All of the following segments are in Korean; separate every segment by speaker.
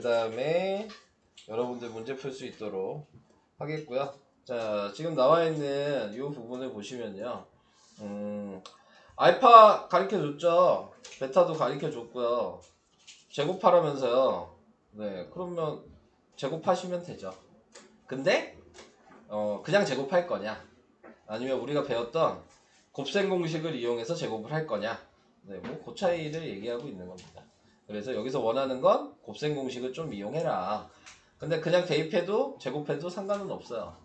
Speaker 1: 다음에 여러분들 문제 풀 수 있도록 하겠고요. 자, 지금 나와 있는 이 부분을 보시면요. 알파 가르쳐 줬죠. 베타도 가르쳐 줬고요. 제곱하라면서요. 네, 그러면 제곱하시면 되죠. 근데 그냥 제곱할 거냐? 아니면 우리가 배웠던 곱셈 공식을 이용해서 제곱을 할 거냐? 네, 뭐 그 차이를 얘기하고 있는 겁니다. 그래서 여기서 원하는 건 곱셈 공식을 좀 이용해라. 근데 그냥 대입해도 제곱해도 상관은 없어요.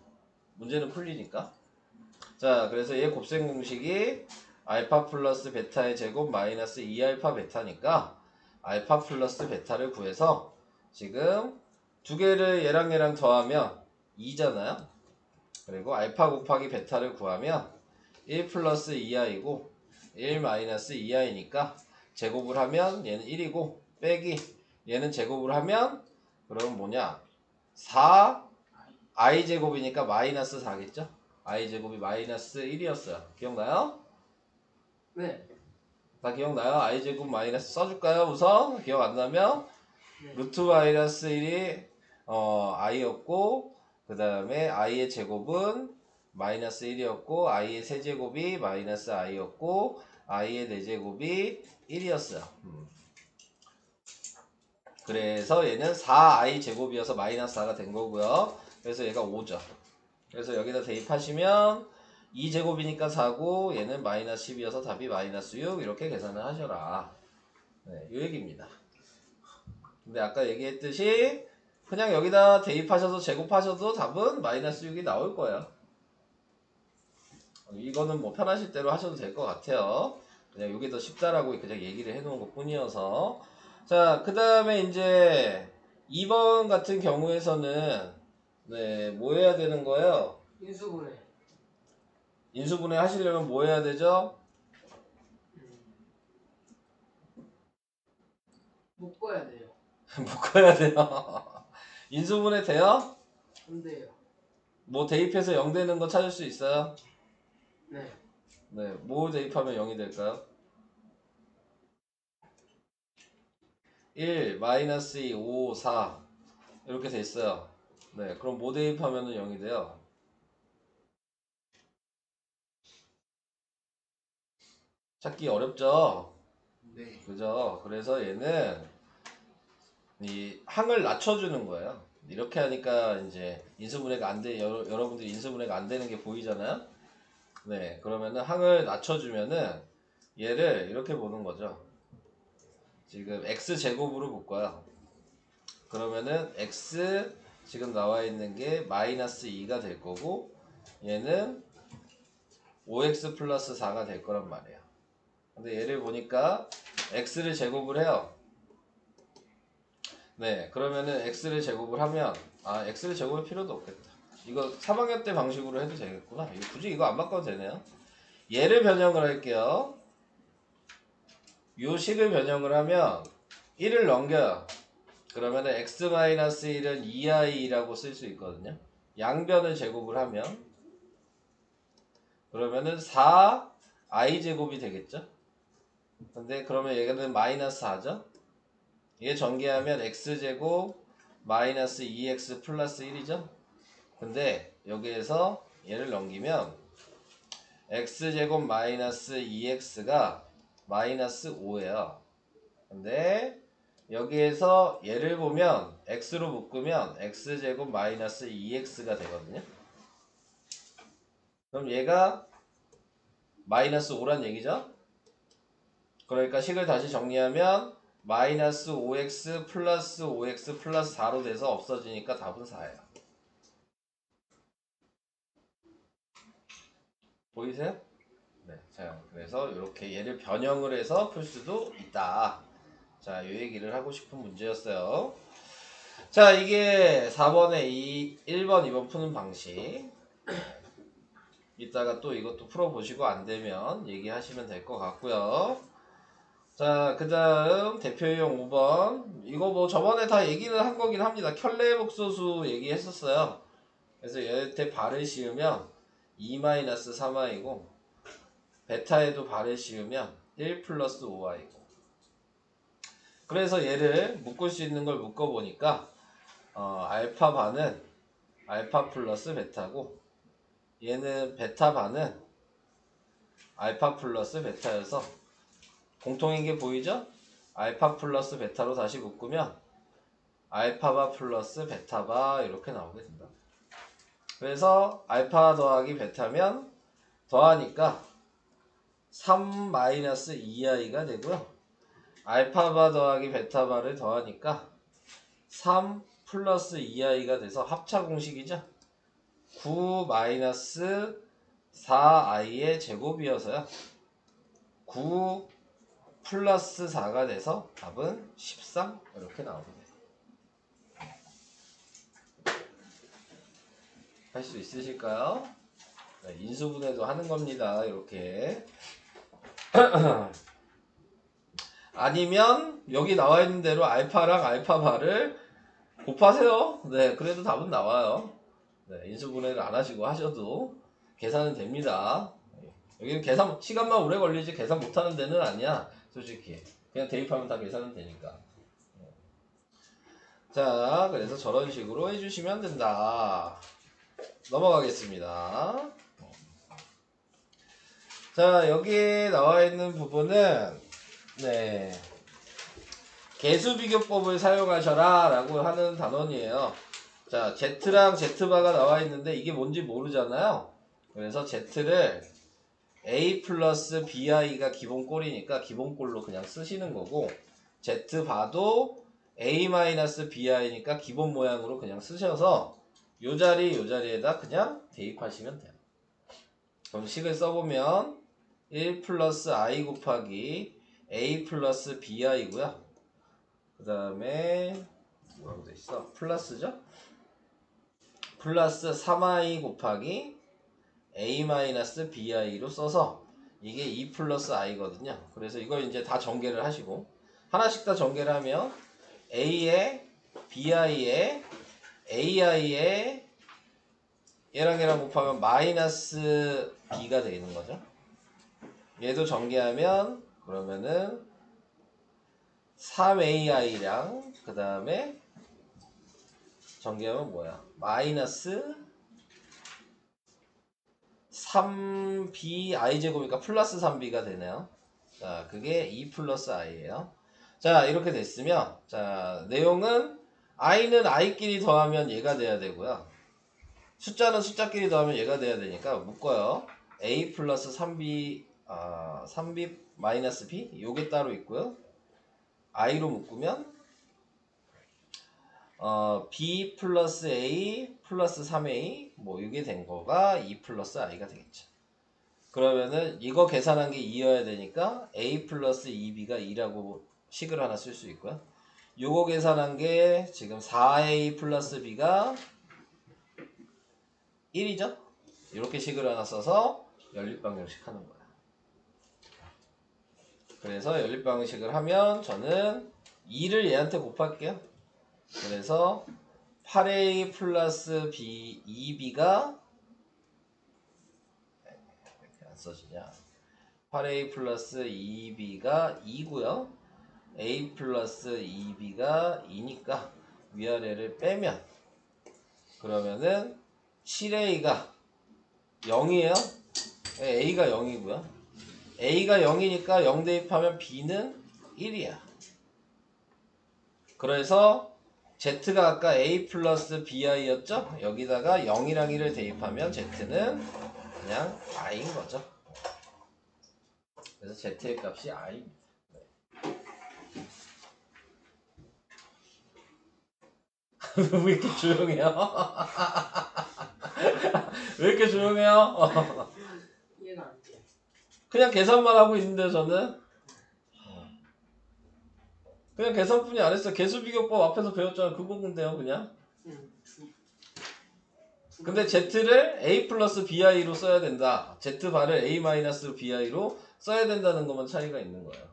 Speaker 1: 문제는 풀리니까. 자, 그래서 얘 곱셈 공식이 알파 플러스 베타의 제곱 마이너스 2알파 베타니까 알파 플러스 베타를 구해서 지금 두 개를 얘랑 얘랑 더하면 2잖아요. 그리고 알파 곱하기 베타를 구하면 1 플러스 2i고 1 마이너스 2i니까 제곱을 하면 얘는 1이고 빼기 얘는 제곱을 하면 그럼 뭐냐 4i 제곱이니까 마이너스 4겠죠? i 제곱이 마이너스 1이었어요. 기억나요?
Speaker 2: 네.
Speaker 1: 다 기억나요? i 제곱 마이너스 써줄까요? 우선 기억 안 나면
Speaker 2: 네.
Speaker 1: 루트 마이너스 1이 i였고 그 다음에 i의 제곱은 마이너스 1이었고 i의 세제곱이 마이너스 i였고 i의 4제곱이 1이었어요. 그래서 얘는 4i 제곱이어서 마이너스 4가 된 거고요. 그래서 얘가 5죠. 그래서 여기다 대입하시면 2제곱이니까 4고 얘는 마이너스 10이어서 답이 마이너스 6 이렇게 계산을 하셔라. 네, 이 얘기입니다. 근데 아까 얘기했듯이 그냥 여기다 대입하셔서 제곱하셔도 답은 마이너스 6이 나올 거예요. 이거는 뭐 편하실 대로 하셔도 될 것 같아요. 그냥 이게 더 쉽다라고 그냥 얘기를 해놓은 것 뿐이어서. 자, 그 다음에 이제 2번 같은 경우에서는 네, 뭐 해야 되는 거예요?
Speaker 2: 인수분해.
Speaker 1: 인수분해 하시려면 뭐 해야 되죠?
Speaker 2: 묶어야 돼요.
Speaker 1: 묶어야 돼요. 인수분해 돼요?
Speaker 2: 안 돼요.
Speaker 1: 뭐 대입해서 0 되는 거 찾을 수 있어요?
Speaker 2: 네.
Speaker 1: 네, 뭐 대입하면 0이 될까요? 1, 마이너스 2, 5, 4 이렇게 돼 있어요. 네, 그럼 뭐 대입하면 0이 돼요? 찾기 어렵죠?
Speaker 2: 네.
Speaker 1: 그죠? 그래서 얘는 이 항을 낮춰주는 거예요. 이렇게 하니까 이제 인수분해가 안 돼, 여러분들이 인수분해가 안 되는 게 보이잖아요? 네, 그러면은 항을 낮춰주면은 얘를 이렇게 보는 거죠. 지금 x제곱으로 묶어요. 그러면은 x 지금 나와 있는 게 마이너스 2가 될 거고 얘는 5x 플러스 4가 될 거란 말이에요. 근데 얘를 보니까 x를 제곱을 해요. 네, 그러면은 x를 제곱을 하면 x를 제곱할 필요도 없겠다. 이거 3학년 때 방식으로 해도 되겠구나. 굳이 이거 안 바꿔도 되네요. 얘를 변형을 할게요. 요 식을 변형을 하면 1을 넘겨요. 그러면은 x-1은 2i라고 쓸 수 있거든요. 양변을 제곱을 하면 그러면은 4i 제곱이 되겠죠. 근데 그러면 얘는 마이너스 4죠. 얘 전개하면 x제곱 마이너스 2x 플러스 1이죠. 근데 여기에서 얘를 넘기면 x제곱 마이너스 2x가 마이너스 5예요. 근데 여기에서 얘를 보면 x로 묶으면 x제곱 마이너스 2x가 되거든요. 그럼 얘가 마이너스 5란 얘기죠. 그러니까 식을 다시 정리하면 마이너스 5x 플러스 5x 플러스 4로 돼서 없어지니까 답은 4예요. 보이세요? 네. 자, 그래서 이렇게 얘를 변형을 해서 풀 수도 있다. 자, 이 얘기를 하고 싶은 문제였어요. 자, 이게 4번에 1번, 2번 푸는 방식. 이따가 또 이것도 풀어보시고 안 되면 얘기하시면 될 것 같고요. 자, 그 다음 대표유형 5번. 이거 뭐 저번에 다 얘기는 한 거긴 합니다. 켤레복소수 얘기했었어요. 그래서 얘한테 발을 씌우면 2-3i고 베타에도 발을 씌우면 1 플러스 5i고 그래서 얘를 묶을 수 있는 걸 묶어보니까 알파 반은 알파 플러스 베타고 얘는 베타 반은 알파 플러스 베타여서 공통인 게 보이죠? 알파 플러스 베타로 다시 묶으면 알파바 플러스 베타바 이렇게 나오게 된다. 그래서 알파 더하기 베타면 더하니까 3-2i가 되고요. 알파바 더하기 베타바를 더하니까 3 플러스 2i가 돼서 합차 공식이죠. 9-4i의 제곱이어서요. 9 플러스 4가 돼서 답은 13 이렇게 나오게 돼요. 할 수 있으실까요? 네, 인수분해도 하는 겁니다. 이렇게. 아니면 여기 나와 있는 대로 알파랑 알파바를 곱하세요. 네, 그래도 답은 나와요. 네, 인수분해를 안 하시고 하셔도 계산은 됩니다. 여기는 계산 시간만 오래 걸리지 계산 못하는 데는 아니야. 솔직히 그냥 대입하면 다 계산은 되니까. 자, 그래서 저런 식으로 해주시면 된다. 넘어가겠습니다. 자, 여기 나와 있는 부분은 네, 개수비교법을 사용하셔라 라고 하는 단원이에요. 자, Z랑 Z바가 나와 있는데 이게 뭔지 모르잖아요. 그래서 Z를 A 플러스 BI가 기본꼴이니까 기본꼴로 그냥 쓰시는 거고, Z바도 A 마이너스 BI니까 기본 모양으로 그냥 쓰셔서 요 자리에다 그냥 대입하시면 돼요. 그럼 식을 써보면 1 플러스 I 곱하기 A 플러스 BI고요. 그 다음에 뭐라고 돼 있어? 플러스죠? 플러스 3I 곱하기 A 마이너스 BI로 써서 이게 2 플러스 I거든요. 그래서 이걸 이제 다 전개를 하시고 하나씩 다 전개를 하면 A에 BI에 AI에 얘랑 곱하면 마이너스 B가 되는 거죠. 얘도 전개하면 그러면은 3AI랑 그 다음에 전개하면 뭐야? 마이너스 3B I제곱이니까 플러스 3B가 되네요. 자, 그게 2 플러스 I예요. 자, 이렇게 됐으면 자, 내용은 I는 I끼리 더하면 얘가 돼야 되고요. 숫자는 숫자끼리 더하면 얘가 돼야 되니까 묶어요. A 플러스 3B 3B 마이너스 B 요게 따로 있고요. I로 묶으면 B 플러스 A 플러스 3A 뭐 이게 된 거가 2 플러스 I가 되겠죠. 그러면은 이거 계산한 게 2여야 되니까 A 플러스 2B가 2라고 식을 하나 쓸 수 있고요. 요거 계산한 게 지금 4A 플러스 B가 1이죠. 이렇게 식을 하나 써서 연립방정식 하는 거야. 그래서 연립방정식을 하면 저는 2를 얘한테 곱할게요. 그래서 8A 플러스 B 2B가 이렇게 안 써지냐? 8A 플러스 2B가 2고요. A 플러스 2B가 2니까 위아래를 빼면 그러면은 7A가 0이에요. A가 0이고요. A가 0이니까 0 대입하면 B는 1이야. 그래서 Z가 아까 A 플러스 BI였죠? 여기다가 0이랑 1을 대입하면 Z는 그냥 I인 거죠. 그래서 Z의 값이 I입니다. 왜 이렇게 조용해요? 왜 이렇게 조용해요?
Speaker 2: 이해가 안 돼.
Speaker 1: 그냥 계산만 하고 있는데 저는 그냥 계산뿐이 안 했어. 개수비교법 앞에서 배웠잖아. 그거 본데요 그냥. 근데 Z를 A 플러스 BI로 써야 된다. Z바를 A 마이너스 BI로 써야 된다는 것만 차이가 있는 거예요.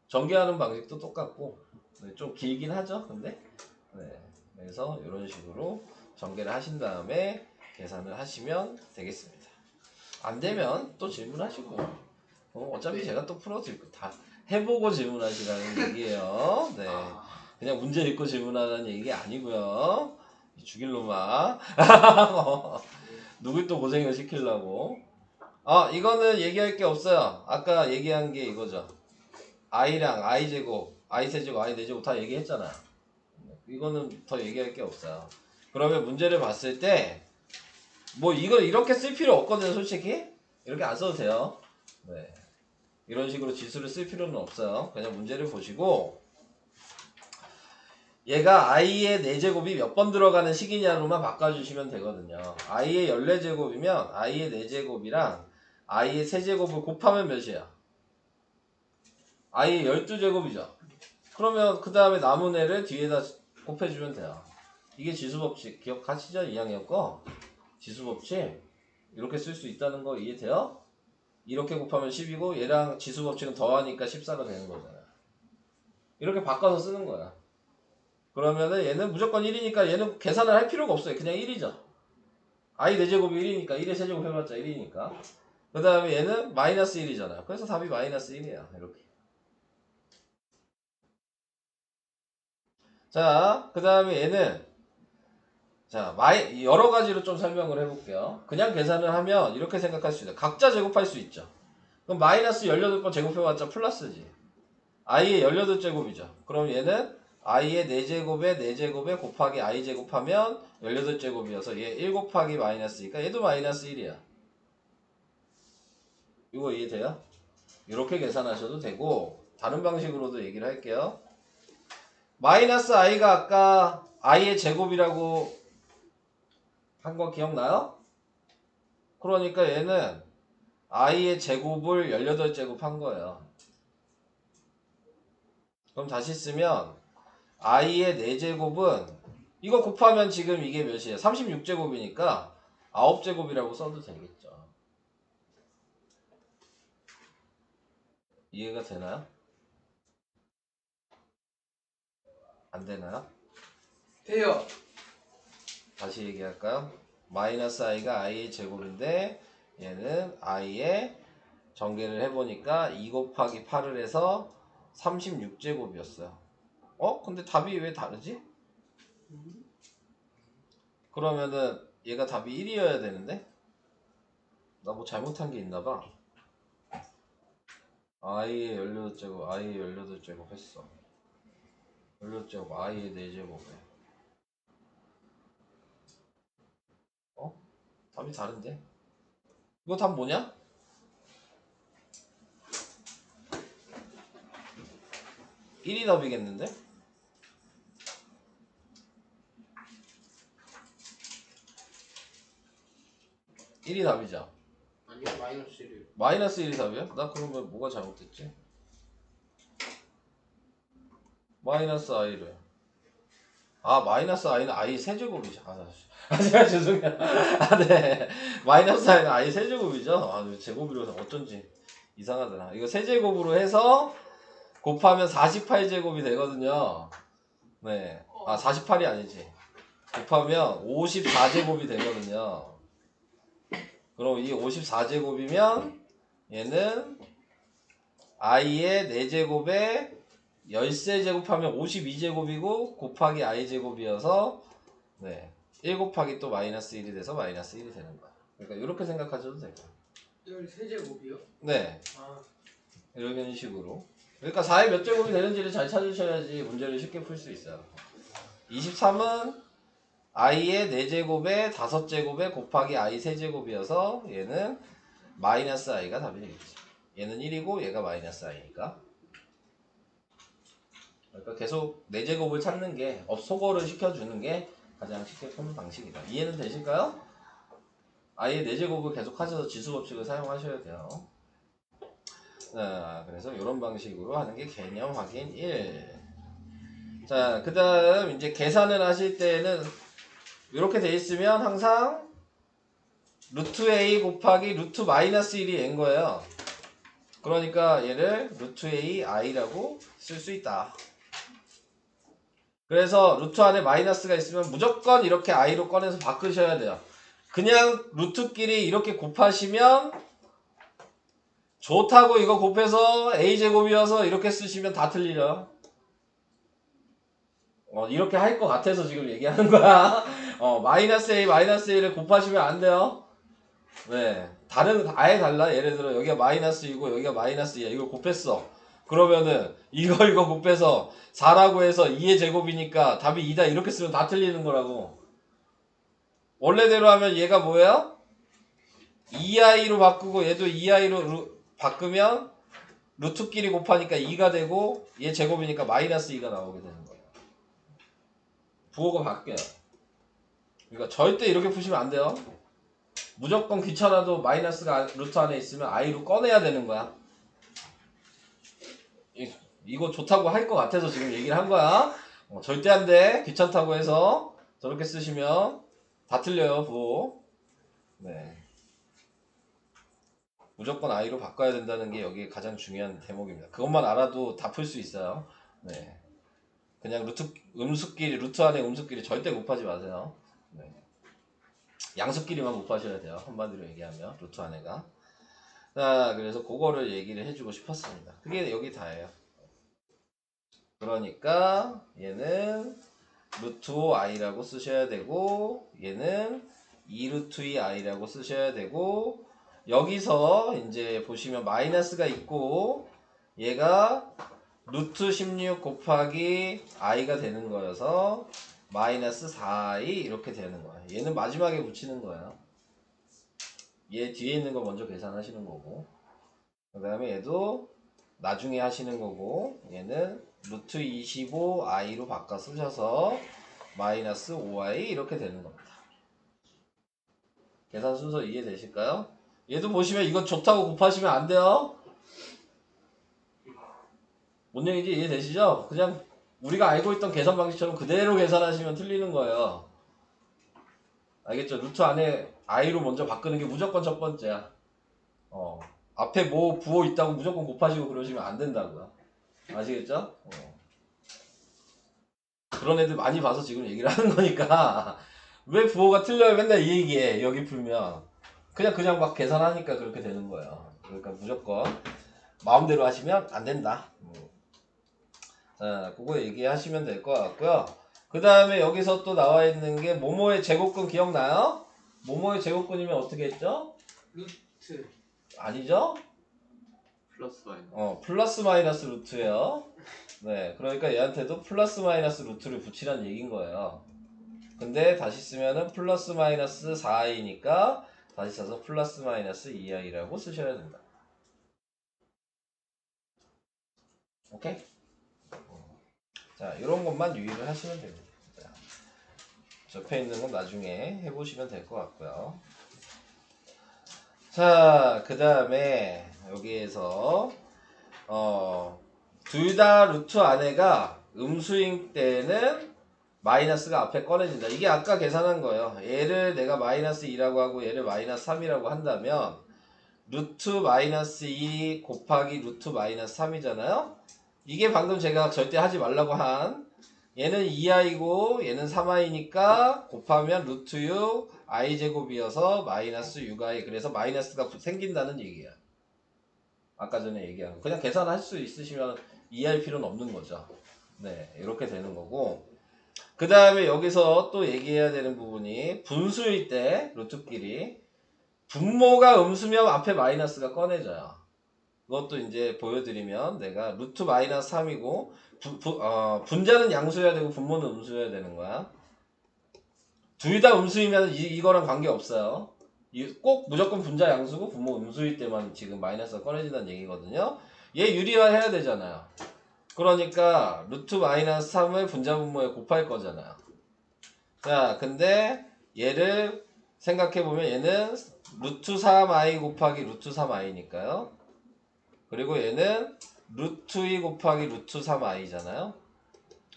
Speaker 1: 전개하는 방식도 똑같고 네, 좀 길긴 하죠. 근데 네, 그래서 이런 식으로 전개를 하신 다음에 계산을 하시면 되겠습니다. 안 되면 또 질문하시고 어차피
Speaker 2: 네.
Speaker 1: 제가 또 풀어드릴 거 다 해보고 질문하시라는 얘기예요. 네. 그냥 문제 읽고 질문하라는 얘기가 아니고요. 죽일 놈아. 누굴 또 고생을 시키려고. 이거는 얘기할 게 없어요. 아까 얘기한 게 이거죠. i랑 i제곱, i세제곱, i네제곱 다 얘기했잖아. 이거는 더 얘기할 게 없어요. 그러면 문제를 봤을 때 뭐 이걸 이렇게 쓸 필요 없거든요. 솔직히 이렇게 안 써도 돼요. 네. 이런 식으로 지수를 쓸 필요는 없어요. 그냥 문제를 보시고 얘가 i의 4제곱이 몇 번 들어가는 식이냐로만 바꿔주시면 되거든요. i의 14제곱이면 i의 4제곱이랑 i의 3제곱을 곱하면 몇이야? i의 12제곱이죠. 그러면 그 다음에 남은 애를 뒤에다 곱해주면 돼요. 이게 지수법칙 기억하시죠? 2학년 거? 지수법칙 이렇게 쓸 수 있다는 거 이해돼요? 이렇게 곱하면 10이고 얘랑 지수법칙은 더하니까 14가 되는 거잖아요. 이렇게 바꿔서 쓰는 거야. 그러면은 얘는 무조건 1이니까 얘는 계산을 할 필요가 없어요. 그냥 1이죠. i 4제곱이 1이니까 1의 세제곱 해봤자 1이니까. 그 다음에 얘는 마이너스 1이잖아요. 그래서 답이 마이너스 1이야. 이렇게. 자, 그 다음에 얘는 자, 여러 가지로 좀 설명을 해볼게요. 그냥 계산을 하면 이렇게 생각할 수 있어요. 각자 제곱할 수 있죠. 그럼 마이너스 18번 제곱해봤자 플러스지. i의 18제곱이죠. 그럼 얘는 i의 4제곱에 4제곱에 곱하기 i 제곱하면 18제곱이어서 얘 1 곱하기 마이너스니까 얘도 마이너스 1이야. 이거 이해돼요? 이렇게 계산하셔도 되고 다른 방식으로도 얘기를 할게요. 마이너스 i가 아까 i의 제곱이라고 한 거 기억나요? 그러니까 얘는 i의 제곱을 18제곱 한 거예요. 그럼 다시 쓰면 i의 4제곱은 이거 곱하면 지금 이게 몇이에요? 36제곱이니까 9제곱이라고 써도 되겠죠. 이해가 되나요? 안 되나요?
Speaker 2: 돼요.
Speaker 1: 다시 얘기할까요? 마이너스 i가 i의 제곱인데 얘는 i의 전개를 해보니까 2 곱하기 8을 해서 36제곱이었어요. 근데 답이 왜 다르지? 그러면은 얘가 답이 1이어야 되는데? 나 뭐 잘못한 게 있나봐. i의 18제곱, i의 18제곱 했어. 18제곱, i의 4제곱에. 답이 다른데? 이거 답 뭐냐? 1이 답이겠는데? 1이 답이죠.
Speaker 2: 아니요, 마이너스 1이요.
Speaker 1: 마이너스 1이 답이야? 나 그러면 뭐가 잘못됐지? 마이너스 i를. 마이너스 i는 i 세제곱이죠. 제가 죄송해요. 네. 마이너스 i는 i 세제곱이죠. 제곱이라서 어쩐지 이상하더라. 이거 세제곱으로 해서 곱하면 48제곱이 되거든요. 네. 48이 아니지. 곱하면 54제곱이 되거든요. 그럼 이 54제곱이면 얘는 i의 4제곱에 13제곱하면 52제곱이고 곱하기 i제곱이어서 네. 1 곱하기 또 마이너스 1이 돼서 마이너스 1이 되는 거야. 그러니까 이렇게 생각하셔도 돼요.
Speaker 2: 13제곱이요?
Speaker 1: 네. 이런 식으로. 그러니까 4의 몇 제곱이 되는지를 잘 찾으셔야지 문제를 쉽게 풀 수 있어요. 23은 i의 4제곱에 5제곱에 곱하기 i 세제곱이어서 얘는 마이너스 i가 답이 되겠지. 얘는 1이고 얘가 마이너스 i니까. 그러니까 계속 4제곱을 찾는 게 소거를 시켜주는 게 가장 쉽게 푸는 방식이다. 이해는 되실까요? i의 4제곱을 계속 하셔서 지수법칙을 사용하셔야 돼요. 자, 그래서 이런 방식으로 하는 게 개념 확인 1. 자, 그 다음 이제 계산을 하실 때는 이렇게 돼 있으면 항상 루트 a 곱하기 루트 마이너스 1이 n인 거예요. 그러니까 얘를 루트 a i라고 쓸 수 있다. 그래서 루트 안에 마이너스가 있으면 무조건 이렇게 i로 꺼내서 바꾸셔야 돼요. 그냥 루트끼리 이렇게 곱하시면 좋다고 이거 곱해서 a제곱이어서 이렇게 쓰시면 다 틀리죠. 이렇게 할 것 같아서 지금 얘기하는 거야. 마이너스 a 마이너스 a를 곱하시면 안 돼요. 네, 아예 달라. 예를 들어 여기가 마이너스 2고 여기가 마이너스 2야. 이걸 곱했어. 그러면은 이거 곱해서 4라고 해서 2의 제곱이니까 답이 2다 이렇게 쓰면 다 틀리는 거라고. 원래대로 하면 얘가 뭐예요? 2i로 바꾸고 얘도 2i로 바꾸면 루트끼리 곱하니까 2가 되고 얘 제곱이니까 마이너스 2가 나오게 되는 거예요. 부호가 바뀌어요. 그러니까 절대 이렇게 푸시면 안 돼요. 무조건 귀찮아도 마이너스가 루트 안에 있으면 i로 꺼내야 되는 거야. 이거 좋다고 할 것 같아서 지금 얘기를 한 거야. 절대 안 돼. 귀찮다고 해서 저렇게 쓰시면 다 틀려요, 부호. 네. 무조건 i로 바꿔야 된다는 게 여기 가장 중요한 대목입니다. 그것만 알아도 다 풀 수 있어요. 네. 그냥 루트 안에 음수끼리 절대 곱하지 마세요. 네. 양수끼리만 곱하셔야 돼요. 한마디로 얘기하면 루트 안에가. 자, 그래서 그거를 얘기를 해주고 싶었습니다. 그게 여기 다예요. 그러니까 얘는 루트 5i라고 쓰셔야 되고 얘는 2루트 2i라고 쓰셔야 되고 여기서 이제 보시면 마이너스가 있고 얘가 루트 16 곱하기 i가 되는 거여서 마이너스 4i 이렇게 되는 거야. 얘는 마지막에 붙이는 거예요. 얘 뒤에 있는 거 먼저 계산하시는 거고 그 다음에 얘도 나중에 하시는 거고 얘는 루트 25i로 바꿔 쓰셔서 마이너스 5i 이렇게 되는 겁니다. 계산 순서 이해되실까요? 얘도 보시면 이거 좋다고 곱하시면 안 돼요. 뭔 얘기인지 이해되시죠? 그냥 우리가 알고 있던 계산 방식처럼 그대로 계산하시면 틀리는 거예요. 알겠죠? 루트 안에 i로 먼저 바꾸는 게 무조건 첫 번째야. 앞에 뭐 부호 있다고 무조건 곱하시고 그러시면 안 된다고요. 아시겠죠? 그런 애들 많이 봐서 지금 얘기를 하는 거니까 왜 부호가 틀려요? 맨날 이 얘기해. 여기 풀면 그냥 막 계산하니까 그렇게 되는 거예요. 그러니까 무조건 마음대로 하시면 안 된다. 자, 그거 얘기하시면 될 것 같고요. 그 다음에 여기서 또 나와 있는 게 모모의 제곱근 기억나요? 모모의 제곱근이면 어떻게 했죠?
Speaker 2: 루트
Speaker 1: 아니죠?
Speaker 2: 플러스 마이너스.
Speaker 1: 플러스 마이너스 루트예요. 네, 그러니까 얘한테도 플러스 마이너스 루트를 붙이란 얘기인 거예요. 근데 다시 쓰면은 플러스 마이너스 4i니까 다시 써서 플러스 마이너스 2i라고 쓰셔야 된다. 오케이? 자, 이런 것만 유의를 하시면 됩니다. 자, 접해 있는 건 나중에 해보시면 될 것 같고요. 자, 그 다음에 여기에서 둘 다 루트 안에가 음수인 때는 마이너스가 앞에 꺼내진다. 이게 아까 계산한 거예요. 얘를 내가 마이너스 2라고 하고 얘를 마이너스 3이라고 한다면 루트 마이너스 2 곱하기 루트 마이너스 3이잖아요. 이게 방금 제가 절대 하지 말라고 한 얘는 2i고 얘는 3i니까 곱하면 루트 6 i제곱이어서 마이너스 6i 그래서 마이너스가 생긴다는 얘기야. 아까 전에 얘기한 거. 그냥 계산할 수 있으시면 이해할 필요는 없는 거죠. 네, 이렇게 되는 거고 그 다음에 여기서 또 얘기해야 되는 부분이 분수일 때 루트끼리 분모가 음수면 앞에 마이너스가 꺼내져요. 그것도 이제 보여드리면 내가 루트 마이너스 3이고 분자는 양수여야 되고 분모는 음수여야 되는 거야. 둘 다 음수이면 이거랑 관계없어요. 꼭 무조건 분자 양수고 분모 음수일 때만 지금 마이너스가 꺼내진다는 얘기거든요. 얘 유리화해야 되잖아요. 그러니까 루트 마이너스 3을 분자 분모에 곱할 거잖아요. 자, 근데 얘를 생각해보면 얘는 루트 3i 곱하기 루트 3i니까요. 그리고 얘는 루트 2 곱하기 루트 3i잖아요.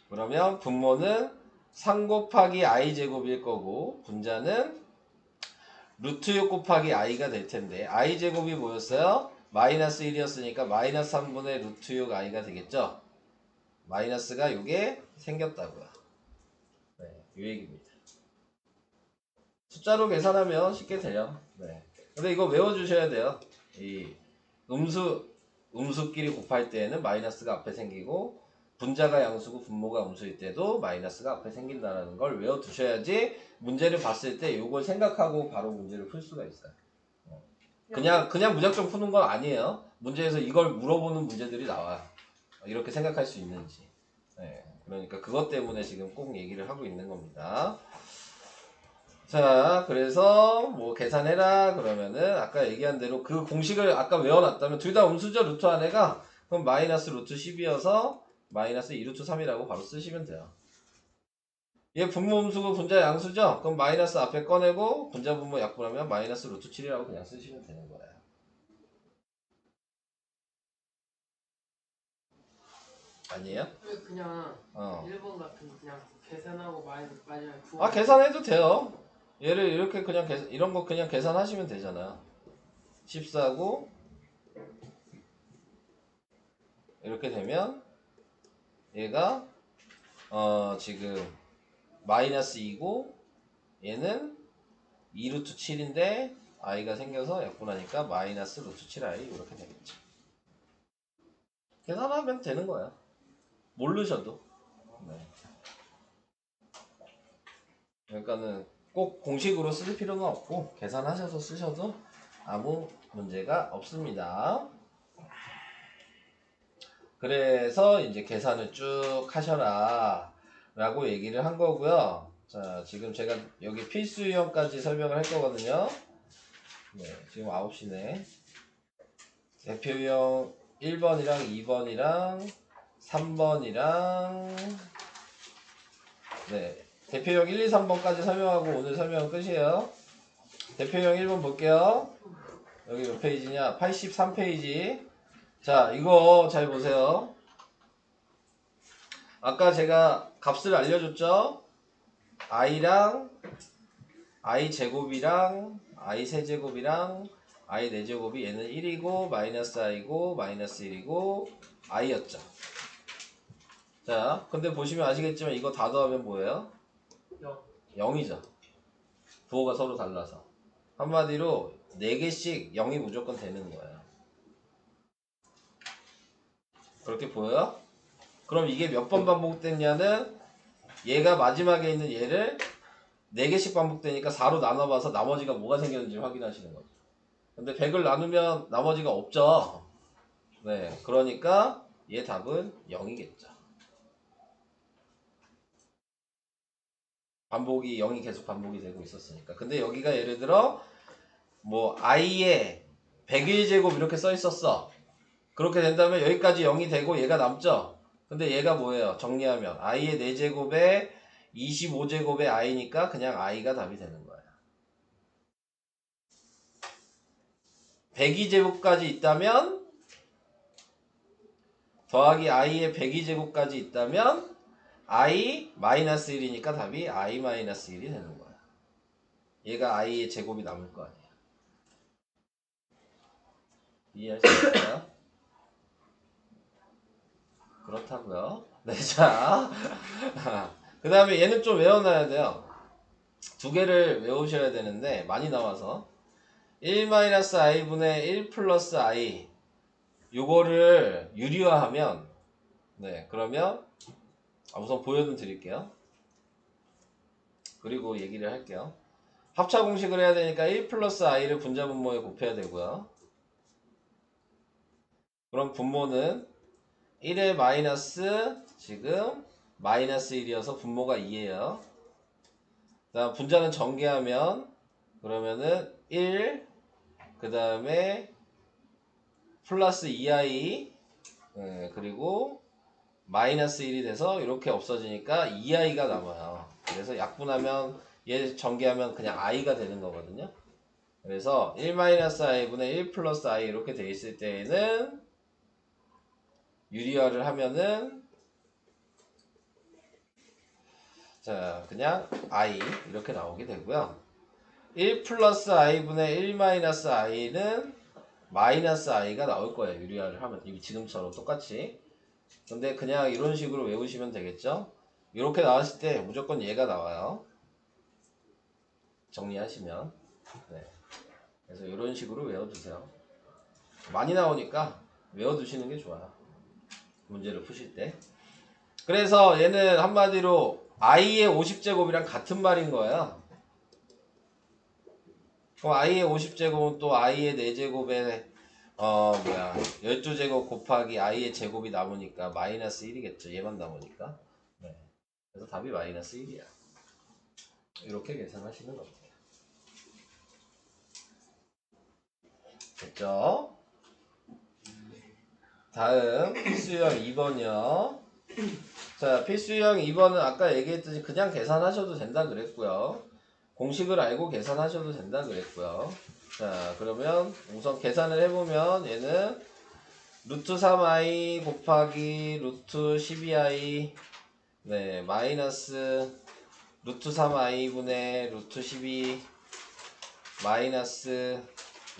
Speaker 1: 그러면 분모는 3 곱하기 i 제곱일 거고 분자는 루트 6 곱하기 i가 될 텐데 i 제곱이 뭐였어요? 마이너스 1이었으니까 마이너스 3분의 루트 6 i가 되겠죠? 마이너스가 이게 생겼다고요. 네, 이 얘기입니다. 숫자로 계산하면 쉽게 돼요. 네. 근데 이거 외워주셔야 돼요. 이 음수끼리 곱할 때에는 마이너스가 앞에 생기고 분자가 양수고 분모가 음수일 때도 마이너스가 앞에 생긴다는 걸 외워두셔야지 문제를 봤을 때 이걸 생각하고 바로 문제를 풀 수가 있어요. 그냥 무작정 푸는 건 아니에요. 문제에서 이걸 물어보는 문제들이 나와요. 이렇게 생각할 수 있는지. 네, 그러니까 그것 때문에 지금 꼭 얘기를 하고 있는 겁니다. 자, 그래서 뭐 계산해라 그러면은 아까 얘기한 대로 그 공식을 아까 외워놨다면 둘 다 음수죠. 루트 안에가. 그럼 마이너스 루트 10이어서 마이너스 2루트 3이라고 바로 쓰시면 돼요. 얘 분모 음수고 분자 양수죠. 그럼 마이너스 앞에 꺼내고 분자 분모 약분하면 마이너스 루트 7이라고 그냥 쓰시면 되는 거예요. 아니에요?
Speaker 3: 왜 그냥
Speaker 1: 어.
Speaker 3: 1번 같은 거 그냥 계산하고 마지막에
Speaker 1: 아, 계산해도 돼요. 얘를 이렇게 그냥 이런 거 그냥 계산하시면 되잖아요. 14고 이렇게 되면 얘가 지금 마이너스 2고 얘는 2루트 7인데 i가 생겨서 약분하니까 마이너스 루트 7i 이렇게 되겠죠. 계산하면 되는 거야. 모르셔도. 네. 그러니까는 꼭 공식으로 쓸 필요는 없고 계산하셔서 쓰셔도 아무 문제가 없습니다. 그래서 이제 계산을 쭉 하셔라 라고 얘기를 한 거고요. 자, 지금 제가 여기 필수 유형까지 설명을 할 거거든요. 네, 지금 9시네. 대표 유형 1번이랑 2번이랑 3번이랑 네, 대표형 1, 2, 3번까지 설명하고 오늘 설명은 끝이에요. 대표형 1번 볼게요. 여기 몇 페이지냐? 83페이지. 자, 이거 잘 보세요. 아까 제가 값을 알려줬죠? i랑 i 제곱이랑 i 세제곱이랑 i 4제곱이 얘는 1이고 마이너스 i고 마이너스 1이고 i였죠. 자, 근데 보시면 아시겠지만 이거 다 더하면 뭐예요? 0이죠. 부호가 서로 달라서. 한마디로 4개씩 0이 무조건 되는 거예요. 그렇게 보여요? 그럼 이게 몇 번 반복됐냐는 얘가 마지막에 있는 얘를 4개씩 반복되니까 4로 나눠봐서 나머지가 뭐가 생겼는지 확인하시는 거죠. 근데 100을 나누면 나머지가 없죠. 네, 그러니까 얘 답은 0이겠죠. 반복이 0이 계속 반복이 되고 있었으니까. 근데 여기가 예를 들어 뭐 i의 101제곱 이렇게 써 있었어. 그렇게 된다면 여기까지 0이 되고 얘가 남죠. 근데 얘가 뭐예요? 정리하면 i의 4제곱에 25제곱의 i니까 그냥 i가 답이 되는 거예요. 102제곱까지 있다면 더하기 i의 102제곱까지 있다면 i 마이너스 1이니까 답이 i 마이너스 1이 되는 거야. 얘가 i의 제곱이 남을 거 아니야. 이해할 수 있어요? 그렇다고요. 네, 자. 그 다음에 얘는 좀 외워놔야 돼요. 두 개를 외우셔야 되는데 많이 나와서 1-i분의 1 플러스 i 요거를 유리화하면 네, 그러면 우선 보여는 드릴게요. 그리고 얘기를 할게요. 합차 공식을 해야 되니까 1 플러스 i를 분자 분모에 곱해야 되고요. 그럼 분모는 1의 마이너스 지금 마이너스 1이어서 분모가 2예요. 다음 분자는 전개하면 그러면은 1 그 다음에 플러스 2i 그리고 마이너스 1이 돼서 이렇게 없어지니까 2i가 남아요. 그래서 약분하면 얘 전개하면 그냥 i가 되는 거거든요. 그래서 1-i분의 1 플러스 i 이렇게 돼 있을 때에는 유리화를 하면은 자 그냥 i 이렇게 나오게 되고요. 1 플러스 i분의 1 마이너스 i는 마이너스 i가 나올 거예요. 유리화를 하면 지금처럼 똑같이. 근데 그냥 이런 식으로 외우시면 되겠죠. 이렇게 나왔을 때 무조건 얘가 나와요. 정리하시면 네. 그래서 이런 식으로 외워두세요. 많이 나오니까 외워두시는 게 좋아요. 문제를 푸실 때. 그래서 얘는 한마디로 i의 50제곱이랑 같은 말인 거예요. 그럼 i의 50제곱은 또 i의 4제곱에 12제곱 곱하기 i의 제곱이 남으니까 마이너스 1이겠죠. 얘만 남으니까. 네. 그래서 답이 마이너스 1이야. 이렇게 계산하시는 겁니다. 됐죠? 다음 필수형 2번이요. 자, 필수형 2번은 아까 얘기했듯이 그냥 계산하셔도 된다 그랬고요. 공식을 알고 계산하셔도 된다 그랬고요. 자, 그러면 우선 계산을 해보면 얘는 루트 3i 곱하기 루트 12i 네, 마이너스 루트 3i 분의 루트 12 마이너스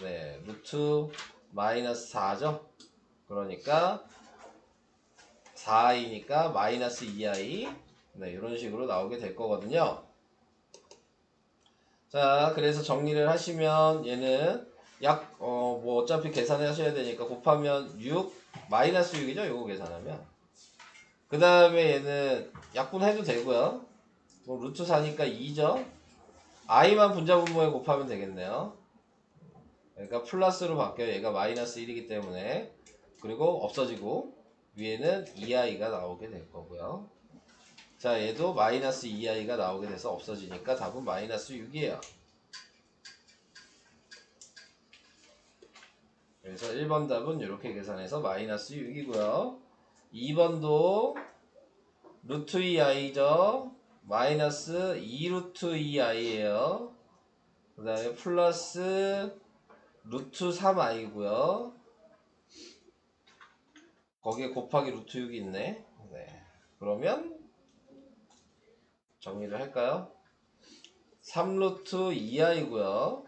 Speaker 1: 네, 루트 마이너스 4죠. 그러니까 4i니까 마이너스 2i 네, 이런 식으로 나오게 될 거거든요. 자, 그래서 정리를 하시면 얘는 뭐 어차피 계산하셔야 되니까 곱하면 6 마이너스 6이죠. 이거 계산하면 그 다음에 얘는 약분해도 되고요. 그럼 루트 4니까 2죠. i만 분자분모에 곱하면 되겠네요. 그러니까 플러스로 바뀌어요. 얘가 마이너스 1이기 때문에. 그리고 없어지고 위에는 2i가 나오게 될 거고요. 자, 얘도 마이너스 2i가 나오게 돼서 없어지니까 답은 마이너스 6이에요. 그래서 1번 답은 이렇게 계산해서 마이너스 6이고요. 2번도 루트 2i죠. 마이너스 2루트 2i예요. 그 다음에 플러스 루트 3i고요. 거기에 곱하기 루트 6이 있네. 네. 그러면 정리를 할까요? 3루트 2i고요.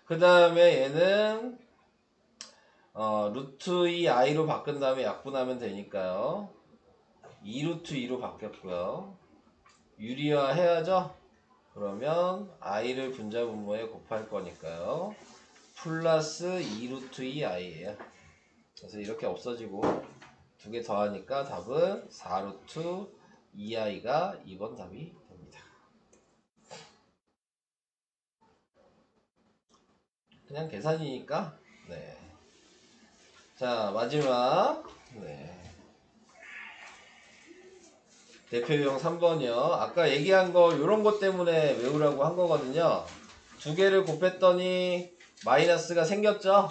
Speaker 1: 그 다음에 얘는 루트 2i로 바꾼 다음에 약분하면 되니까요. 2루트 2로 바뀌었고요. 유리화 해야죠? 그러면 i를 분자분모에 곱할 거니까요. 플러스 2루트 2i예요. 그래서 이렇게 없어지고 두 개 더하니까 답은 4루트 2i가 2번 답이 됩니다. 그냥 계산이니까 네. 자, 마지막 네. 대표유형 3번이요. 아까 얘기한 거 이런 것 때문에 외우라고 한 거거든요. 두 개를 곱했더니 마이너스가 생겼죠?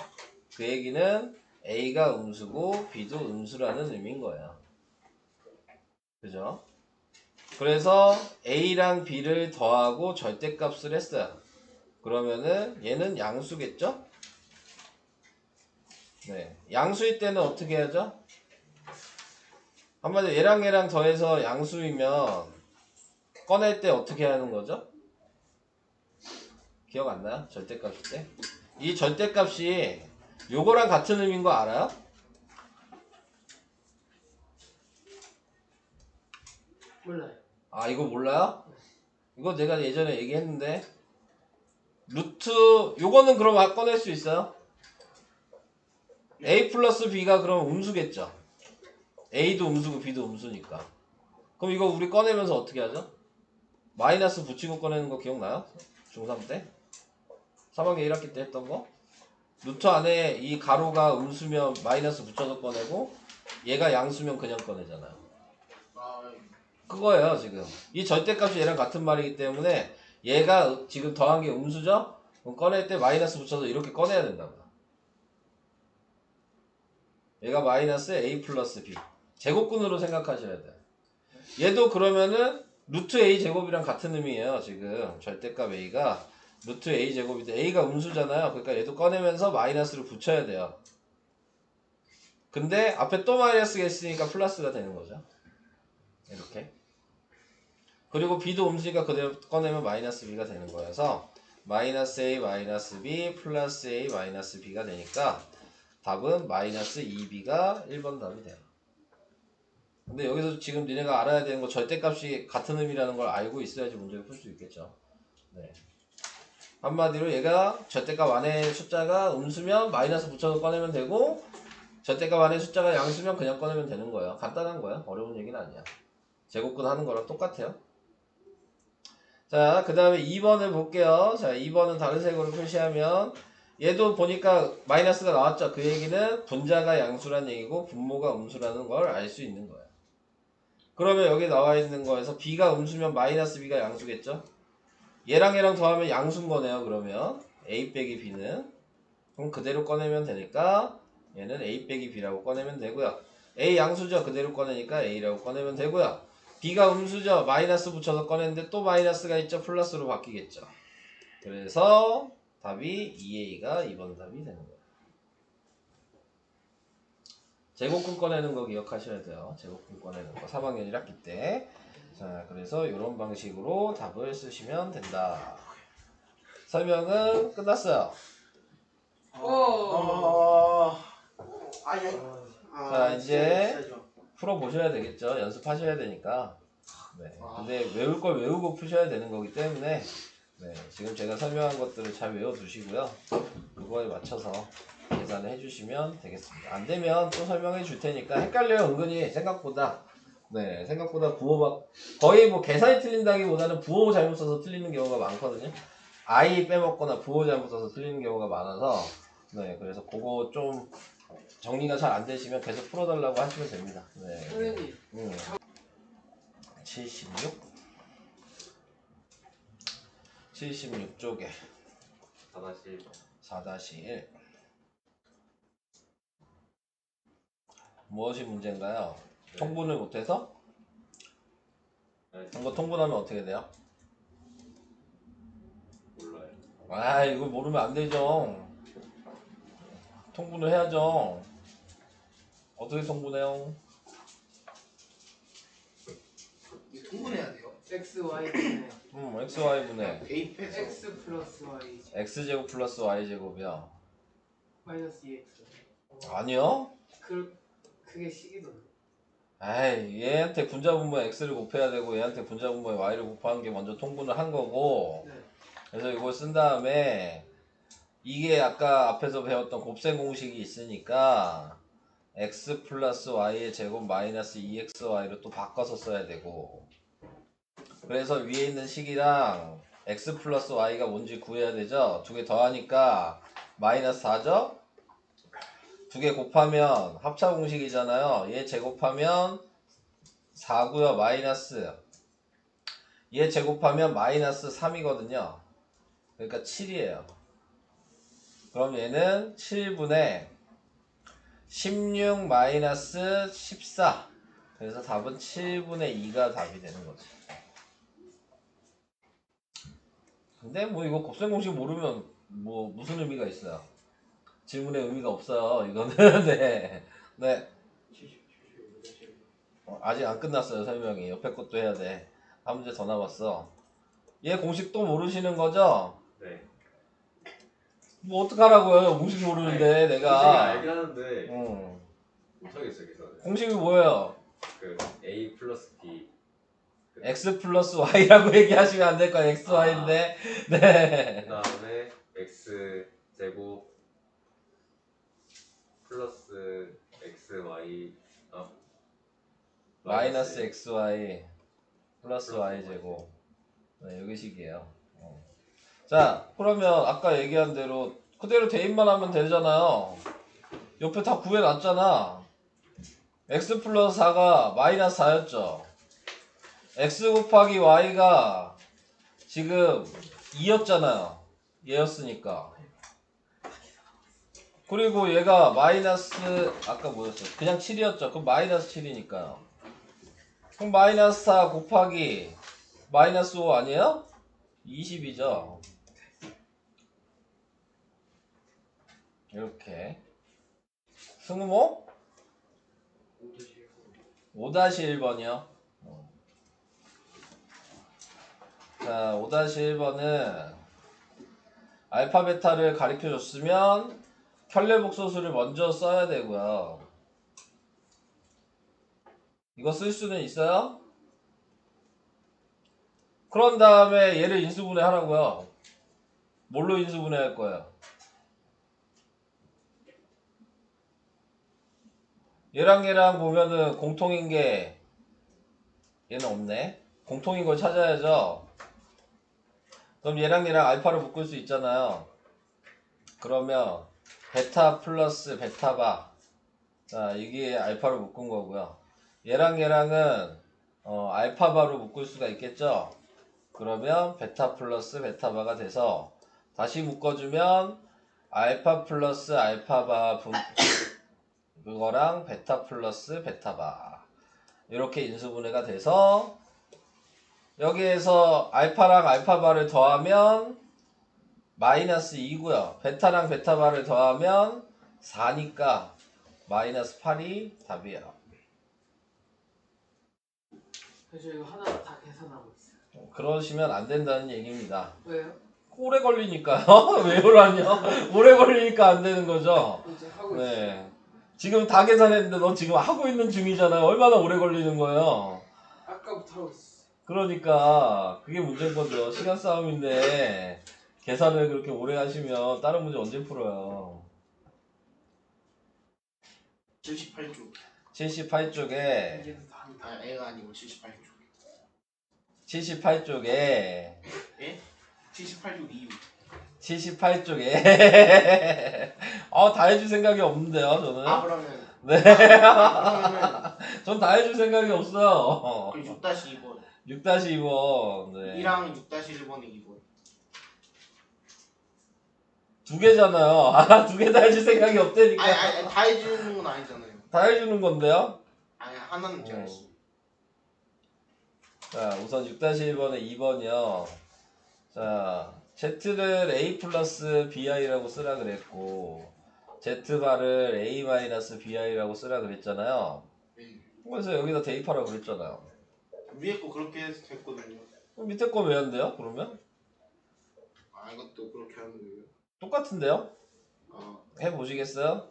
Speaker 1: 그 얘기는 A가 음수고 B도 음수라는 의미인 거예요. 그죠? 그래서 A랑 B를 더하고 절대값을 했어요. 그러면은 얘는 양수겠죠? 네. 양수일 때는 어떻게 해야죠? 한마디로 얘랑 더해서 양수이면 꺼낼 때 어떻게 하는 거죠? 기억 안 나요? 절대값일 때? 이 절대값이 요거랑 같은 의미인 거 알아요?
Speaker 3: 몰라요.
Speaker 1: 아, 이거 몰라요? 이거 내가 예전에 얘기했는데 루트 요거는 그럼 꺼낼 수 있어요? A 플러스 B가 그럼 음수겠죠? A도 음수고 B도 음수니까. 그럼 이거 우리 꺼내면서 어떻게 하죠? 마이너스 붙이고 꺼내는 거 기억나요? 중3 때? 3학년 1학기 때 했던 거? 루트 안에 이 가로가 음수면 마이너스 붙여서 꺼내고 얘가 양수면 그냥 꺼내잖아요. 그거예요 지금. 이 절대값이 얘랑 같은 말이기 때문에 얘가 지금 더한 게 음수죠? 그럼 꺼낼 때 마이너스 붙여서 이렇게 꺼내야 된다고. 얘가 마이너스 A 플러스 B 제곱근으로 생각하셔야 돼요. 얘도 그러면은 루트 A 제곱이랑 같은 의미예요. 지금 절대값 A가 루트 A 제곱인데 A가 음수잖아요. 그러니까 얘도 꺼내면서 마이너스를 붙여야 돼요. 근데 앞에 또 마이너스가 있으니까 플러스가 되는 거죠. 이렇게. 그리고 B도 음수니까 그대로 꺼내면 마이너스 B가 되는 거여서 마이너스 A 마이너스 B 플러스 A 마이너스 B가 되니까 답은 마이너스 2B가 1번 답이 돼요. 근데 여기서 지금 니네가 알아야 되는 거 절대값이 같은 의미라는 걸 알고 있어야지 문제를 풀 수 있겠죠. 네. 한마디로 얘가 절대값 안에 숫자가 음수면 마이너스 붙여서 꺼내면 되고 절대값 안에 숫자가 양수면 그냥 꺼내면 되는 거예요. 간단한 거야. 어려운 얘기는 아니야. 제곱근 하는 거랑 똑같아요. 자, 그 다음에 2번을 볼게요. 자, 2번은 다른 색으로 표시하면 얘도 보니까 마이너스가 나왔죠. 그 얘기는 분자가 양수라는 얘기고 분모가 음수라는 걸 알 수 있는 거예요. 그러면 여기 나와 있는 거에서 b가 음수면 마이너스 b가 양수겠죠? 얘랑 얘랑 더하면 양수인 거네요. 그러면 a 빼기 b는 그럼 그대로 꺼내면 되니까 얘는 a 빼기 b라고 꺼내면 되고요. a 양수죠. 그대로 꺼내니까 a라고 꺼내면 되고요. b가 음수죠. 마이너스 붙여서 꺼냈는데 또 마이너스가 있죠. 플러스로 바뀌겠죠. 그래서 답이 2a가 2번 답이 되는 거예요. 제곱근 꺼내는 거 기억하셔야 돼요. 제곱근 꺼내는 거 3학년 1학기 때. 자, 그래서 이런 방식으로 답을 쓰시면 된다. 설명은 끝났어요. 자, 이제 풀어보셔야 되겠죠. 연습하셔야 되니까. 네. 근데 외울 걸 외우고 푸셔야 되는 거기 때문에 네. 지금 제가 설명한 것들을 잘 외워두시고요. 그거에 맞춰서 계산을 해주시면 되겠습니다. 안 되면 또 설명해 줄 테니까 헷갈려요. 은근히 생각보다. 네. 생각보다 부호가 거의 뭐 계산이 틀린다기보다는 부호 잘못 써서 틀리는 경우가 많거든요. I 빼먹거나 부호 잘못 써서 틀리는 경우가 많아서 네. 그래서 그거 좀 정리가 잘 안 되시면 계속 풀어달라고 하시면 됩니다. 네.
Speaker 3: 선생님
Speaker 1: 76쪽에
Speaker 2: 4-1
Speaker 1: 4-1 무엇이 문제인가요?
Speaker 2: 네.
Speaker 1: 통분을 못해서?
Speaker 2: 네,
Speaker 1: 이거 통분하면 어떻게 돼요?
Speaker 2: 몰라요.
Speaker 1: 아, 이거 모르면 안 되죠. 통분을 해야죠. 어떻게 통분해요?
Speaker 4: 통분해야 돼요.
Speaker 3: x y 분의
Speaker 1: xy분의
Speaker 4: 대입해서
Speaker 3: x 플러스 y
Speaker 1: x제곱 플러스 y제곱이요.
Speaker 3: 마이너스 2x.
Speaker 1: 아니요?
Speaker 3: 그게 식이던데.
Speaker 1: 에이, 얘한테 분자분모에 x를 곱해야 되고 얘한테 분자분모에 y를 곱하는 게 먼저 통분을 한 거고
Speaker 3: 네.
Speaker 1: 그래서 이걸 쓴 다음에 이게 아까 앞에서 배웠던 곱셈 공식이 있으니까 x 플러스 y의 제곱 마이너스 2xy로 또 바꿔서 써야 되고 그래서 위에 있는 식이랑 x 플러스 y가 뭔지 구해야 되죠. 두 개 더하니까 마이너스 4죠. 두 개 곱하면 합차 공식이잖아요. 얘 제곱하면 4고요. 마이너스 얘 제곱하면 마이너스 3이거든요. 그러니까 7이에요. 그럼 얘는 7분의 16 마이너스 14 그래서 답은 7분의 2가 답이 되는 거지. 근데 뭐 이거 곱셈 공식 모르면 뭐 무슨 의미가 있어요? 질문에 의미가 없어요. 이거는 네. 네. 아직 안 끝났어요. 설명이. 옆에 것도 해야 돼. 한 문제 더 남았어. 얘 공식 또 모르시는 거죠?
Speaker 2: 네.
Speaker 1: 뭐 어떡하라고요? 공식 모르는데
Speaker 2: 솔직히
Speaker 1: 내가.
Speaker 2: 알긴 하는데
Speaker 1: 응.
Speaker 2: 못하겠어요 계산을.
Speaker 1: 공식이 뭐예요?
Speaker 2: 그 A 플러스 B
Speaker 1: x 플러스 y라고 얘기하시면 안 될 거야. x, y인데. 네.
Speaker 2: 그 다음에 X 제곱 플러스 XY
Speaker 1: 마이너스 xy 플러스
Speaker 2: 플러스
Speaker 1: y 제곱. 네, 여기 식이에요. 자, 그러면 아까 얘기한 대로 그대로 대입만 하면 되잖아요. 옆에 다 구해놨잖아. x 플러스 4가 마이너스 4였죠. x 곱하기 y가 지금 2였잖아요. 얘였으니까. 그리고 얘가 마이너스 아까 뭐였어요? 그냥 7이었죠. 그럼 마이너스 7이니까요. 그럼 마이너스 4 곱하기 마이너스 5 아니에요? 20이죠. 이렇게 승우모 5-1번이요. 자, 5-1번은 알파 베타를 가르쳐 줬으면 켤레복소수를 먼저 써야 되고요. 이거 쓸 수는 있어요? 그런 다음에 얘를 인수분해 하라고요. 뭘로 인수분해할 거예요? 얘랑 보면은 공통인 게 얘는 없네. 공통인 걸 찾아야죠. 그럼 얘랑 알파로 묶을 수 있잖아요. 그러면 베타 플러스 베타바. 자, 이게 알파로 묶은 거고요. 얘랑은 알파바로 묶을 수가 있겠죠. 그러면 베타 플러스 베타바가 돼서 다시 묶어주면 알파 플러스 알파바 그거랑 베타 플러스 베타바 이렇게 인수분해가 돼서 여기에서 알파랑 알파바를 더하면 마이너스 2고요. 베타랑 베타바를 더하면 4니까 마이너스 8이 답이에요.
Speaker 3: 그래서 이거 하나가 다 계산하고 있어요.
Speaker 1: 그러시면 안 된다는 얘기입니다.
Speaker 3: 왜요?
Speaker 1: 오래 걸리니까요. 왜 그러냐? 오래 걸리니까 안 되는 거죠.
Speaker 3: 이제 하고 있어요.
Speaker 1: 네. 지금 다 계산했는데 너 지금 하고 있는 중이잖아요. 얼마나 오래 걸리는 거예요?
Speaker 3: 아까부터 하고 있어.
Speaker 1: 그러니까 그게 문제인 거죠. 시간 싸움인데 계산을 그렇게 오래 하시면 다른 문제 언제 풀어요?
Speaker 4: 78쪽.
Speaker 1: 78쪽에
Speaker 3: 이게 다 한다.
Speaker 4: 아, 애가 아니고 78쪽.
Speaker 1: 78쪽에
Speaker 4: 예? 78쪽 이유.
Speaker 1: 78쪽에 다 해줄 생각이 없는데요, 저는.
Speaker 4: 아, 그러면.
Speaker 1: 네.
Speaker 4: 그러면은.
Speaker 1: 전 다 해줄 생각이 없어요.
Speaker 4: 6-2번.
Speaker 1: 6-2번. 네.
Speaker 4: 2랑 6-1번에 2번.
Speaker 1: 두 개잖아요. 두 개 다 해줄 생각이 없다니까.
Speaker 4: 아니, 다 해주는 건 아니잖아요.
Speaker 1: 다 해주는 건데요.
Speaker 4: 아니, 하나는 제가 했어.
Speaker 1: 자, 우선 6-1번에 2번이요. 자, Z를 A 플러스 BI라고 쓰라 그랬고, Z바를 A 마이너스 BI라고 쓰라 그랬잖아요.
Speaker 4: 네.
Speaker 1: 그래서 여기다 대입하라고 그랬잖아요.
Speaker 4: 위에 거 그렇게 했거든요.
Speaker 1: 그럼 밑에 거 왜 안 돼요, 그러면?
Speaker 4: 아, 이것도 그렇게 하는 거예요?
Speaker 1: 똑같은데요?
Speaker 4: 아,
Speaker 1: 해보시겠어요?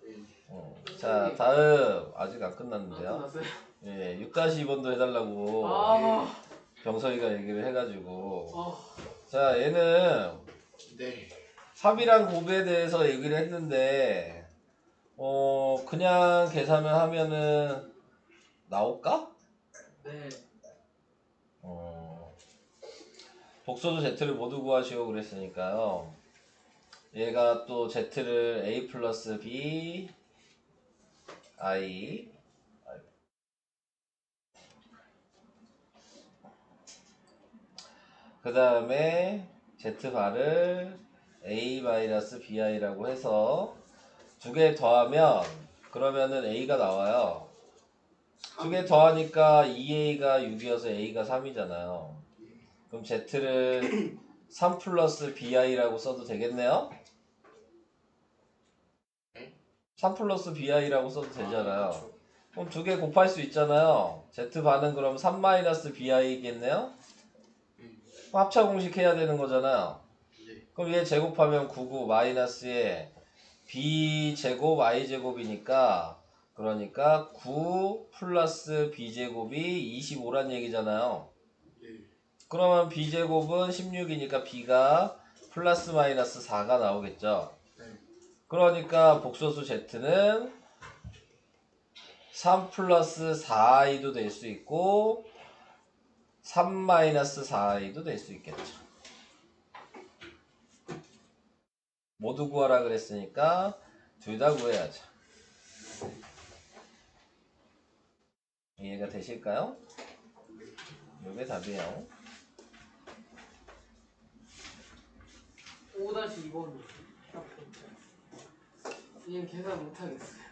Speaker 4: 네.
Speaker 1: 자, 다음. 아직 안
Speaker 3: 아,
Speaker 1: 끝났는데요.
Speaker 3: 끝났어요?
Speaker 1: 예, 6-2번도 해달라고
Speaker 3: 아,
Speaker 1: 병석이가 얘기를 해가지고.
Speaker 3: 아,
Speaker 1: 자, 얘는
Speaker 4: 네.
Speaker 1: 합이랑 곱에 대해서 얘기를 했는데, 그냥 계산을 하면은 나올까?
Speaker 3: 네.
Speaker 1: 복소도 Z를 모두 구하시오 그랬으니까요. 얘가 또 Z를 A 플러스 B, I, 그 다음에 Z바를 A 마이너스 BI라고 해서 두 개 더하면 그러면은 A가 나와요. 두 개 더하니까 2A가 6이어서 A가 3이잖아요. 그럼 Z를 3 플러스 BI라고 써도 되겠네요? 3 플러스 BI라고 써도 되잖아요.
Speaker 4: 그렇죠.
Speaker 1: 그럼 두 개 곱할 수 있잖아요. Z반은 그럼 3 마이너스 BI겠네요? 합차 공식 해야 되는 거잖아요.
Speaker 4: 네.
Speaker 1: 그럼 얘 제곱하면 99 마이너스에 B제곱 I제곱이니까 그러니까 9 플러스 B제곱이 25란 얘기잖아요.
Speaker 4: 네.
Speaker 1: 그러면 B제곱은 16이니까 B가 플러스 마이너스 4가 나오겠죠.
Speaker 4: 네.
Speaker 1: 그러니까 복소수 Z는 3 플러스 4i도 될 수 있고 3 마이너스 4i도 될 수 있겠죠. 모두 구하라 그랬으니까 둘 다 구해야죠. 이해가 되실까요? 이게 답이에요.
Speaker 3: 5-2번. 얘는 계산 못하겠어요.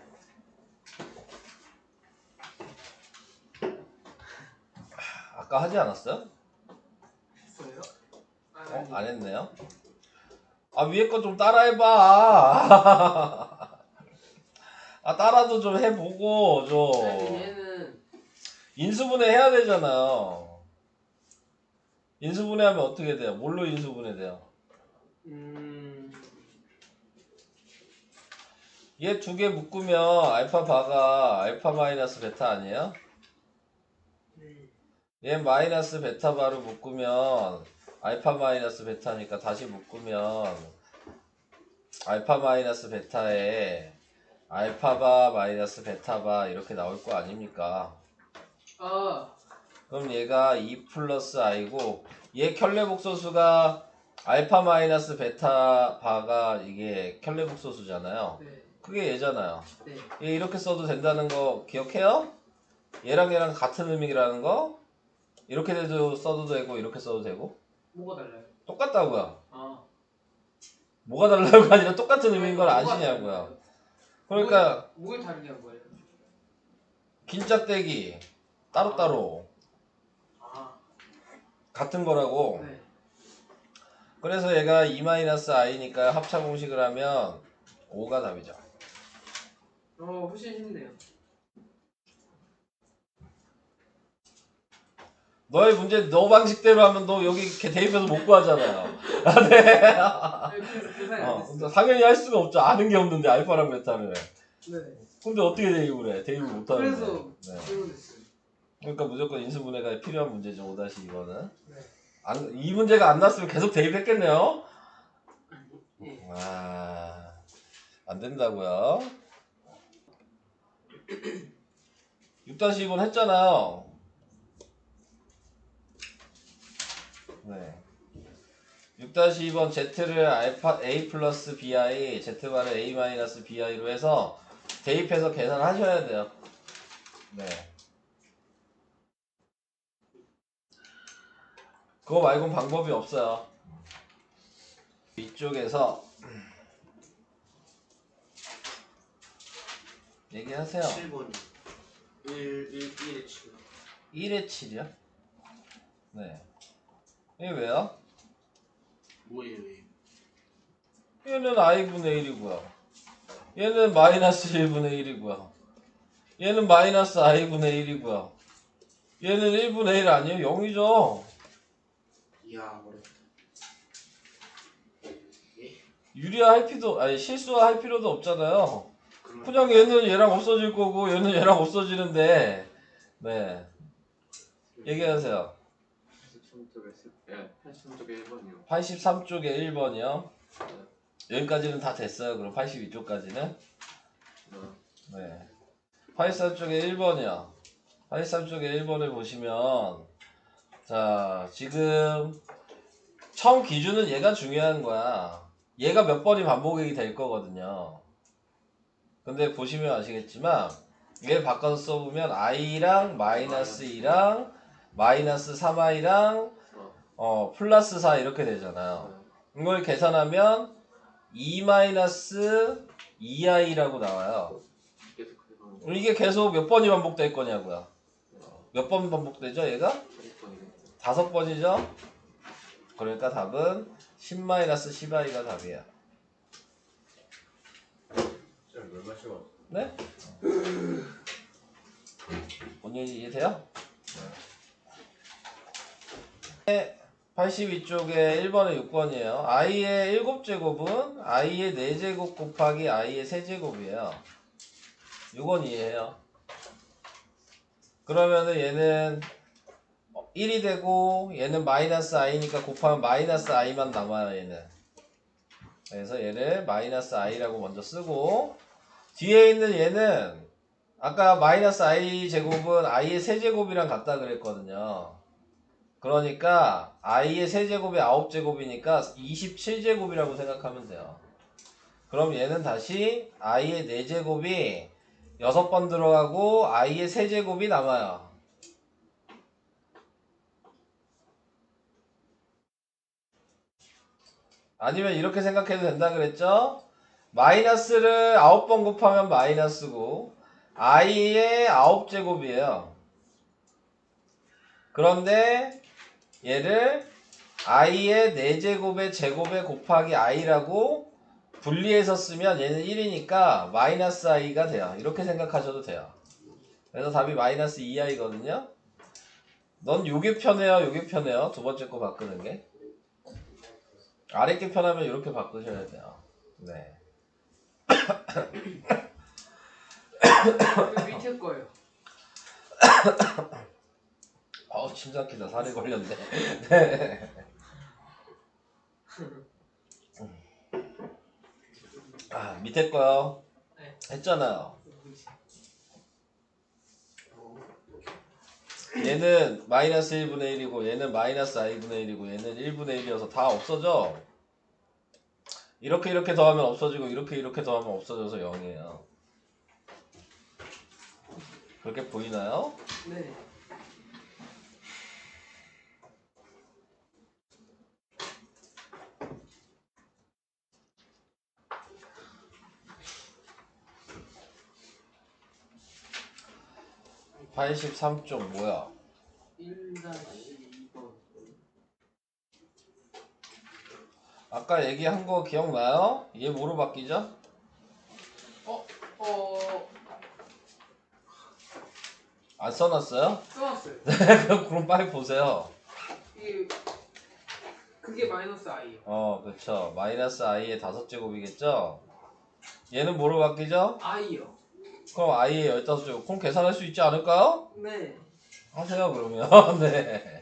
Speaker 1: 아까 하지 않았어요?
Speaker 3: 했어요?
Speaker 1: 안 했네요. 위에 거 좀 따라해봐. 따라도 좀 해보고
Speaker 3: 아니,
Speaker 1: 좀
Speaker 3: 얘는
Speaker 1: 인수분해 해야 되잖아요. 인수분해하면 어떻게 돼요? 뭘로 인수분해 돼요? 얘 두 개 묶으면 알파 바가 알파 마이너스 베타 아니에요? 얘 마이너스 베타 바로 묶으면 알파 마이너스 베타니까 다시 묶으면 알파 마이너스 베타에 알파바 마이너스 베타바 이렇게 나올 거 아닙니까?
Speaker 3: 아,
Speaker 1: 그럼 얘가 2 플러스 i고 얘 켤레복소수가 알파 마이너스 베타 바가 이게 켤레복소수잖아요.
Speaker 3: 네.
Speaker 1: 그게 얘잖아요.
Speaker 3: 네.
Speaker 1: 얘 이렇게 써도 된다는 거 기억해요? 얘랑 얘랑 같은 의미라는 거? 이렇게 써도 되고 이렇게 써도 되고
Speaker 3: 뭐가 달라요?
Speaker 1: 똑같다고요.
Speaker 3: 아.
Speaker 1: 뭐가 달라요가 아니라 똑같은 의미인 걸
Speaker 3: 뭐가
Speaker 1: 아시냐고요.
Speaker 3: 달라요?
Speaker 1: 그러니까
Speaker 3: 뭐가 다르게 한 거예요?
Speaker 1: 긴 짝대기 따로따로
Speaker 3: 아,
Speaker 1: 같은 거라고.
Speaker 3: 네.
Speaker 1: 그래서 얘가 2-i니까 합차 공식을 하면 5가 답이죠.
Speaker 3: 훨씬 쉽네요.
Speaker 1: 너의 문제 너 방식대로 하면 너 여기 이렇게 대입해서 못 구하잖아요. 아, 네.
Speaker 3: 계산이 안 됐어요.
Speaker 1: 근데 당연히 할 수가 없죠. 아는 게 없는데 알파랑 베타를.
Speaker 3: 네.
Speaker 1: 근데 어떻게 대입을 해? 대입을 못 하는데.
Speaker 3: 그래서
Speaker 1: 네.
Speaker 3: 질문했어요.
Speaker 1: 그러니까 무조건 인수분해가 필요한 문제죠. 5-2번은.
Speaker 3: 네.
Speaker 1: 이 문제가 안 났으면 계속 대입했겠네요.
Speaker 3: 예.
Speaker 1: 안 된다고요. 6-2번 했잖아요. 네. 6-2번 Z를 알파 A 플러스 BI, Z바를 A 마이너스 BI로 해서 대입해서 계산하셔야 돼요. 네. 그거 말고는 방법이 없어요. 이쪽에서 얘기하세요.
Speaker 4: 7번이 1에 7.
Speaker 1: 1에 7이요? 네. 이게 왜요?
Speaker 4: 뭐예요 얘?
Speaker 1: 얘는 i분의 1이고요. 얘는 마이너스 1분의 1이고요. 얘는 마이너스 i분의 1이고요. 얘는 1분의 1 아니에요? 0이죠?
Speaker 4: 이야 어렵다.
Speaker 1: 유리화할 필요도, 아니 실수할 필요도 없잖아요.
Speaker 4: 그럼
Speaker 1: 그냥 얘는 얘랑 없어질 거고 얘는 얘랑 없어지는데. 네. 얘기하세요.
Speaker 2: 83쪽에 1번이요.
Speaker 1: 83쪽에 1번이요. 여기까지는 다 됐어요. 그럼 82쪽까지는. 네. 83쪽에 1번이요. 83쪽에 1번을 보시면, 자, 지금 처음 기준은 얘가 중요한 거야. 얘가 몇 번이 반복이 될 거거든요. 근데 보시면 아시겠지만, 얘 바꿔서 써보면 i랑 마이너스 2랑 마이너스 3i랑 플러스 4 이렇게 되잖아요. 이걸 계산하면 2-2i라고 나와요. 이게 계속 몇 번이 반복될 거냐고요. 몇 번 반복되죠 얘가? 5번이죠? 그러니까 답은 10-10i가 답이에요.
Speaker 2: 얼마 시간?
Speaker 1: 네? 본인이 이해돼요? 네. 82쪽에 1번에 6번이에요. i의 7제곱은 i의 4제곱 곱하기 i의 3제곱이에요. 이건 이해해요. 그러면은 얘는 1이 되고 얘는 마이너스 i니까 곱하면 마이너스 i만 남아요 얘는. 그래서 얘를 마이너스 i라고 먼저 쓰고 뒤에 있는 얘는 아까 마이너스 i 제곱은 i의 세제곱이랑 같다 그랬거든요. 그러니까 i의 세제곱이 9제곱이니까 27제곱이라고 생각하면 돼요. 그럼 얘는 다시 i의 4제곱이 6번 들어가고 i의 세제곱이 남아요. 아니면 이렇게 생각해도 된다 그랬죠? 마이너스를 9번 곱하면 마이너스고 i의 9제곱이에요. 그런데 얘를 i의 4제곱의 제곱에 곱하기 i라고 분리해서 쓰면 얘는 1이니까 마이너스 i가 돼요. 이렇게 생각하셔도 돼요. 그래서 답이 마이너스 2i거든요. 넌 요게 편해요? 요게 편해요? 두 번째 거 바꾸는 게? 아래 게 편하면 이렇게 바꾸셔야 돼요. 네.
Speaker 3: 그 밑에 거예요.
Speaker 1: 침상기다 살이 걸렸네. 네. 아, 밑에 거요.
Speaker 3: 네.
Speaker 1: 했잖아요. 얘는 마이너스 1분의 1이고 얘는 마이너스 i분의 1이고 얘는 1분의 1이어서 다 없어져. 이렇게 더하면 없어지고 이렇게 더하면 없어져서 0이에요. 그렇게 보이나요?
Speaker 3: 네.
Speaker 1: (83쪽) 뭐야?
Speaker 3: 1-2번.
Speaker 1: 아까 얘기한 거 기억나요? 얘 뭐로 바뀌죠? 안 써놨어요?
Speaker 3: 써놨어요.
Speaker 1: 그럼 빨리 보세요.
Speaker 3: 이게 그게 마이너스 i요.
Speaker 1: 그쵸. 마이너스 i의 5제곱이겠죠? 얘는 뭐로 바뀌죠?
Speaker 3: i요.
Speaker 1: 그럼 i의 15제곱. 그럼 계산할 수 있지 않을까요?
Speaker 3: 네.
Speaker 1: 하세요, 그러면. 네.